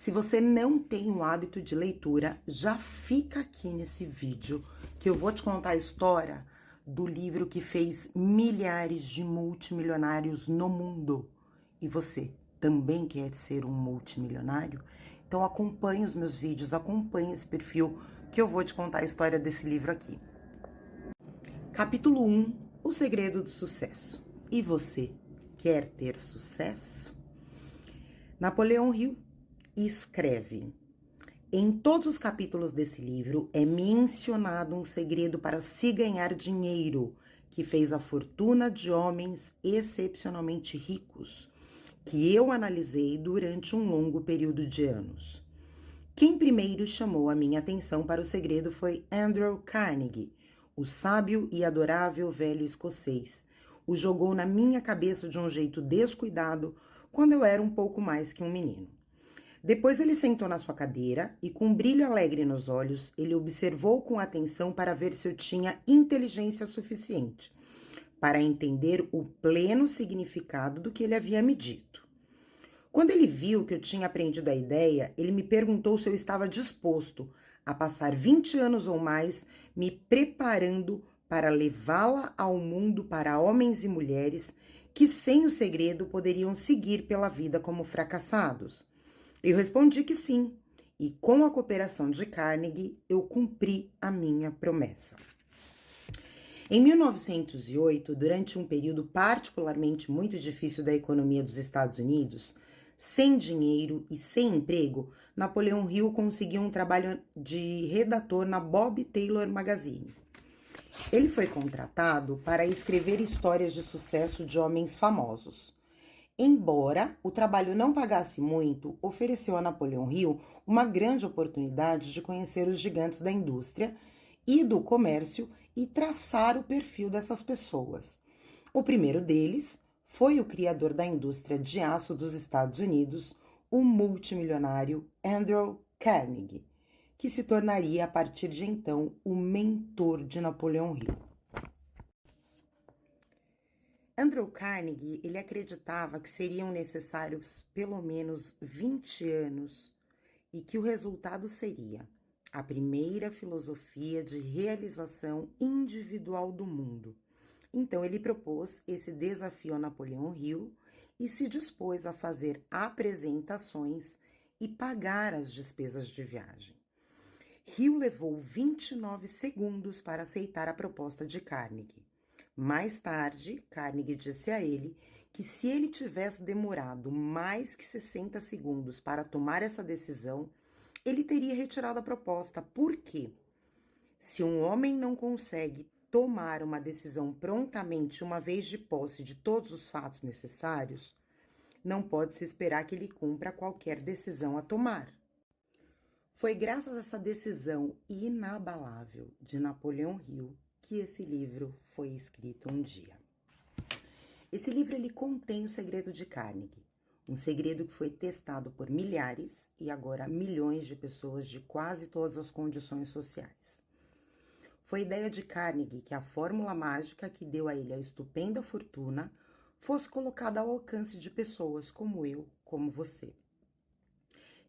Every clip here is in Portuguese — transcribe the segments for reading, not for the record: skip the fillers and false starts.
Se você não tem o hábito de leitura, já fica aqui nesse vídeo que eu vou te contar a história do livro que fez milhares de multimilionários no mundo. E você também quer ser um multimilionário? Então acompanhe os meus vídeos, acompanhe esse perfil que eu vou te contar a história desse livro aqui. Capítulo 1, O Segredo do Sucesso. E você quer ter sucesso? Napoleão Hill escreve: em todos os capítulos desse livro é mencionado um segredo para se ganhar dinheiro que fez a fortuna de homens excepcionalmente ricos, que eu analisei durante um longo período de anos. Quem primeiro chamou a minha atenção para o segredo foi Andrew Carnegie, o sábio e adorável velho escocês. O jogou na minha cabeça de um jeito descuidado quando eu era um pouco mais que um menino. Depois ele sentou na sua cadeira e, com um brilho alegre nos olhos, ele observou com atenção para ver se eu tinha inteligência suficiente para entender o pleno significado do que ele havia me dito. Quando ele viu que eu tinha aprendido a ideia, ele me perguntou se eu estava disposto a passar 20 anos ou mais me preparando para levá-la ao mundo para homens e mulheres que, sem o segredo, poderiam seguir pela vida como fracassados. Eu respondi que sim, e com a cooperação de Carnegie, eu cumpri a minha promessa. Em 1908, durante um período particularmente muito difícil da economia dos Estados Unidos, sem dinheiro e sem emprego, Napoleão Hill conseguiu um trabalho de redator na Bob Taylor Magazine. Ele foi contratado para escrever histórias de sucesso de homens famosos. Embora o trabalho não pagasse muito, ofereceu a Napoleão Hill uma grande oportunidade de conhecer os gigantes da indústria e do comércio e traçar o perfil dessas pessoas. O primeiro deles foi o criador da indústria de aço dos Estados Unidos, o multimilionário Andrew Carnegie, que se tornaria a partir de então o mentor de Napoleão Hill. Andrew Carnegie, ele acreditava que seriam necessários pelo menos 20 anos e que o resultado seria a primeira filosofia de realização individual do mundo. Então ele propôs esse desafio a Napoleão Hill e se dispôs a fazer apresentações e pagar as despesas de viagem. Hill levou 29 segundos para aceitar a proposta de Carnegie. Mais tarde, Carnegie disse a ele que se ele tivesse demorado mais que 60 segundos para tomar essa decisão, ele teria retirado a proposta. Por quê? Se um homem não consegue tomar uma decisão prontamente uma vez de posse de todos os fatos necessários, não pode se esperar que ele cumpra qualquer decisão a tomar. Foi graças a essa decisão inabalável de Napoleão Hill que esse livro foi escrito um dia. Esse livro ele contém o segredo de Carnegie, um segredo que foi testado por milhares e agora milhões de pessoas de quase todas as condições sociais. Foi ideia de Carnegie que a fórmula mágica que deu a ele a estupenda fortuna fosse colocada ao alcance de pessoas como eu, como você,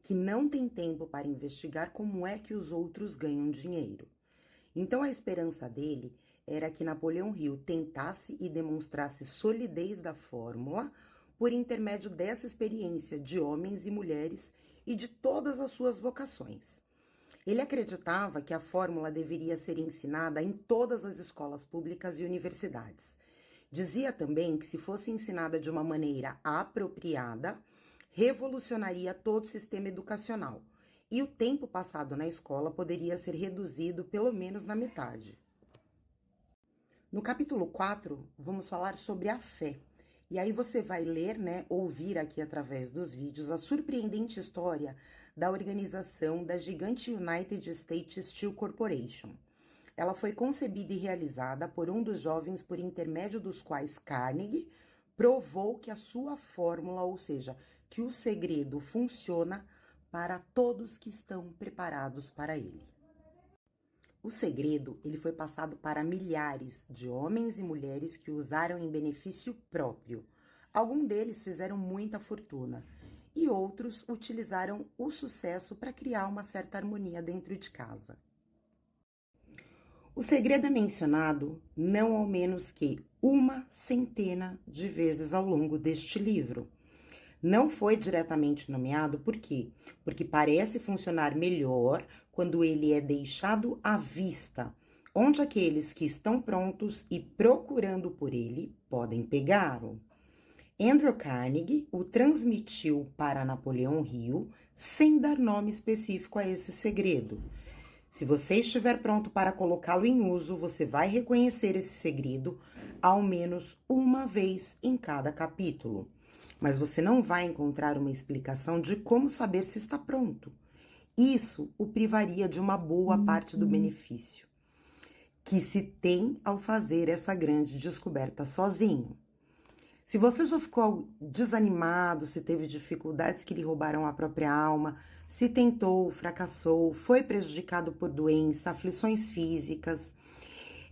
que não tem tempo para investigar como é que os outros ganham dinheiro. Então a esperança dele era que Napoleão Hill tentasse e demonstrasse solidez da fórmula por intermédio dessa experiência de homens e mulheres e de todas as suas vocações. Ele acreditava que a fórmula deveria ser ensinada em todas as escolas públicas e universidades. Dizia também que se fosse ensinada de uma maneira apropriada, revolucionaria todo o sistema educacional e o tempo passado na escola poderia ser reduzido pelo menos na metade. No capítulo 4, vamos falar sobre a fé. E aí você vai ler, ouvir aqui através dos vídeos a surpreendente história da organização da gigante United States Steel Corporation. Ela foi concebida e realizada por um dos jovens por intermédio dos quais Carnegie provou que a sua fórmula, ou seja, que o segredo funciona para todos que estão preparados para ele. O segredo, ele foi passado para milhares de homens e mulheres que usaram em benefício próprio. Alguns deles fizeram muita fortuna e outros utilizaram o sucesso para criar uma certa harmonia dentro de casa. O segredo é mencionado não ao menos que 100 de vezes ao longo deste livro. Não foi diretamente nomeado, por quê? Porque parece funcionar melhor quando ele é deixado à vista, onde aqueles que estão prontos e procurando por ele podem pegá-lo. Andrew Carnegie o transmitiu para Napoleão Hill sem dar nome específico a esse segredo. Se você estiver pronto para colocá-lo em uso, você vai reconhecer esse segredo ao menos uma vez em cada capítulo. Mas você não vai encontrar uma explicação de como saber se está pronto. Isso o privaria de uma boa parte do benefício que se tem ao fazer essa grande descoberta sozinho. Se você já ficou desanimado, se teve dificuldades que lhe roubaram a própria alma, se tentou, fracassou, foi prejudicado por doença, aflições físicas,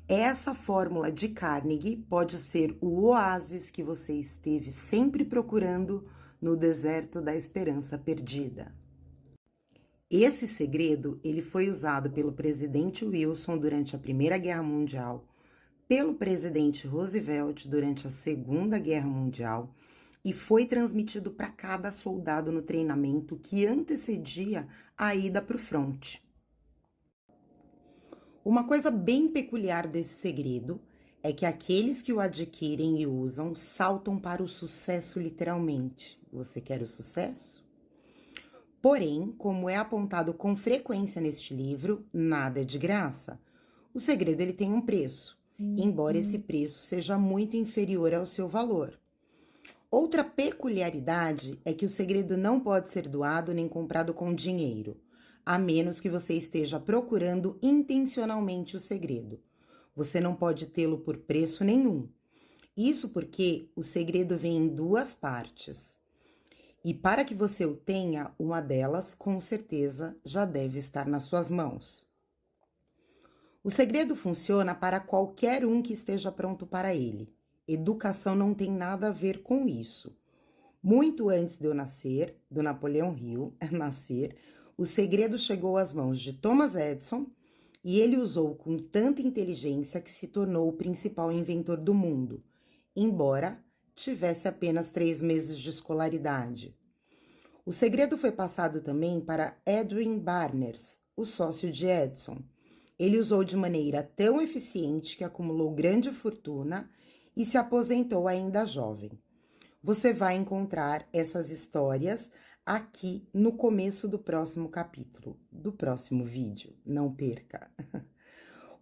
essa fórmula de Carnegie pode ser o oásis que você esteve sempre procurando no deserto da esperança perdida. Esse segredo, ele foi usado pelo presidente Wilson durante a Primeira Guerra Mundial, pelo presidente Roosevelt durante a Segunda Guerra Mundial e foi transmitido para cada soldado no treinamento que antecedia a ida para o fronte. Uma coisa bem peculiar desse segredo é que aqueles que o adquirem e usam saltam para o sucesso literalmente. Você quer o sucesso? Porém, como é apontado com frequência neste livro, nada é de graça. O segredo ele tem um preço, embora esse preço seja muito inferior ao seu valor. Outra peculiaridade é que o segredo não pode ser doado nem comprado com dinheiro, a menos que você esteja procurando intencionalmente o segredo. Você não pode tê-lo por preço nenhum. Isso porque o segredo vem em duas partes. E para que você o tenha, uma delas, com certeza, já deve estar nas suas mãos. O segredo funciona para qualquer um que esteja pronto para ele. Educação não tem nada a ver com isso. Muito antes de eu nascer, do Napoleão Hill nascer, o segredo chegou às mãos de Thomas Edison e ele usou com tanta inteligência que se tornou o principal inventor do mundo, embora tivesse apenas 3 meses de escolaridade. O segredo foi passado também para Edwin Barnes, o sócio de Edison. Ele usou de maneira tão eficiente que acumulou grande fortuna e se aposentou ainda jovem. Você vai encontrar essas histórias aqui no começo do próximo capítulo, do próximo vídeo. Não perca!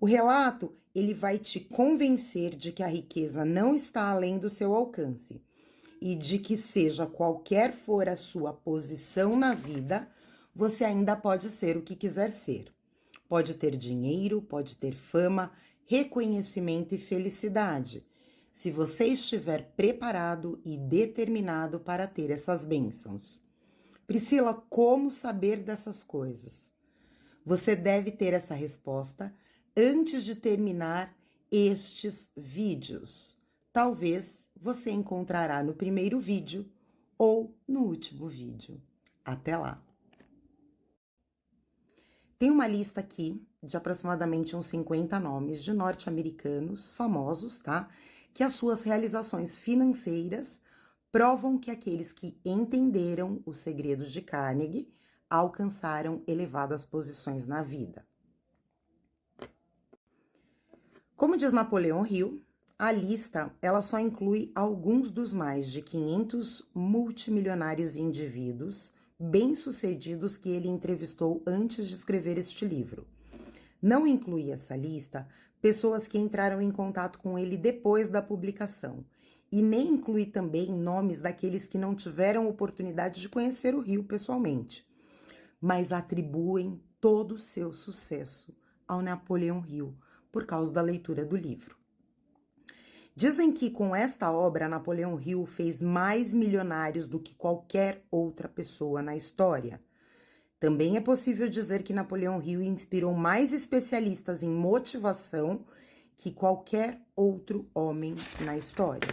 O relato, ele vai te convencer de que a riqueza não está além do seu alcance e de que seja qualquer for a sua posição na vida, você ainda pode ser o que quiser ser. Pode ter dinheiro, pode ter fama, reconhecimento e felicidade, se você estiver preparado e determinado para ter essas bênçãos. Priscila, como saber dessas coisas? Você deve ter essa resposta antes de terminar estes vídeos. Talvez você encontrará no primeiro vídeo ou no último vídeo. Até lá! Tem uma lista aqui de aproximadamente uns 50 nomes de norte-americanos famosos, tá? Que as suas realizações financeiras provam que aqueles que entenderam os segredos de Carnegie alcançaram elevadas posições na vida. Como diz Napoleão Hill, a lista ela só inclui alguns dos mais de 500 multimilionários e indivíduos bem-sucedidos que ele entrevistou antes de escrever este livro. Não inclui essa lista pessoas que entraram em contato com ele depois da publicação, e nem inclui também nomes daqueles que não tiveram oportunidade de conhecer o Hill pessoalmente, mas atribuem todo o seu sucesso ao Napoleão Hill por causa da leitura do livro. Dizem que com esta obra, Napoleão Hill fez mais milionários do que qualquer outra pessoa na história. Também é possível dizer que Napoleão Hill inspirou mais especialistas em motivação que qualquer outro homem na história.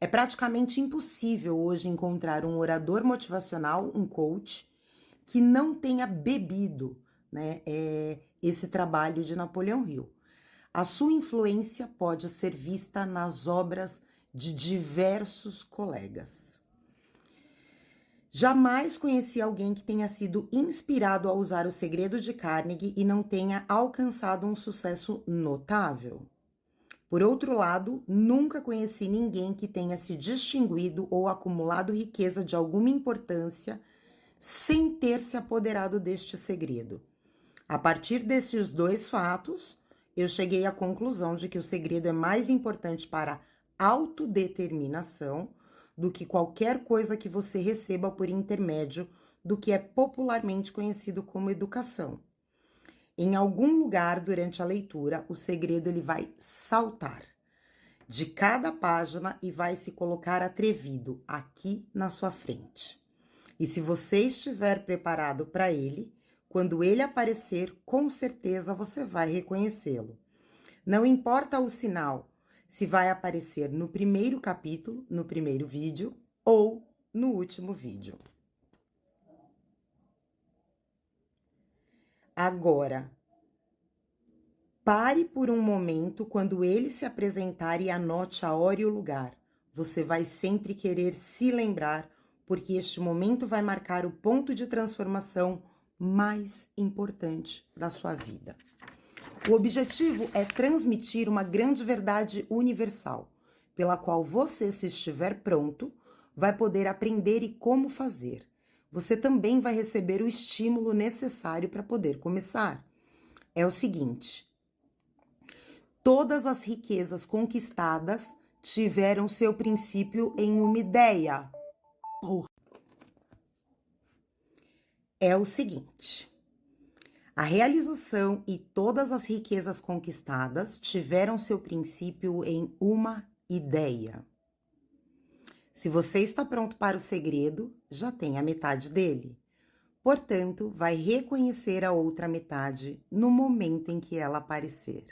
É praticamente impossível hoje encontrar um orador motivacional, um coach, que não tenha bebido, né, esse trabalho de Napoleão Hill. A sua influência pode ser vista nas obras de diversos colegas. Jamais conheci alguém que tenha sido inspirado a usar o segredo de Carnegie e não tenha alcançado um sucesso notável. Por outro lado, nunca conheci ninguém que tenha se distinguido ou acumulado riqueza de alguma importância sem ter se apoderado deste segredo. A partir desses dois fatos, eu cheguei à conclusão de que o segredo é mais importante para a autodeterminação do que qualquer coisa que você receba por intermédio do que é popularmente conhecido como educação. Em algum lugar durante a leitura, o segredo ele vai saltar de cada página e vai se colocar atrevido aqui na sua frente. E se você estiver preparado para ele, quando ele aparecer, com certeza você vai reconhecê-lo. Não importa o sinal, se vai aparecer no primeiro capítulo, no primeiro vídeo ou no último vídeo. Agora, pare por um momento quando ele se apresentar e anote a hora e o lugar. Você vai sempre querer se lembrar, porque este momento vai marcar o ponto de transformação mais importante da sua vida. O objetivo é transmitir uma grande verdade universal, pela qual você, se estiver pronto, vai poder aprender e como fazer. Você também vai receber o estímulo necessário para poder começar. É o seguinte: todas as riquezas conquistadas tiveram seu princípio em uma ideia. É o seguinte: a realização e todas as riquezas conquistadas tiveram seu princípio em uma ideia. Se você está pronto para o segredo, já tem a metade dele. Portanto, vai reconhecer a outra metade no momento em que ela aparecer.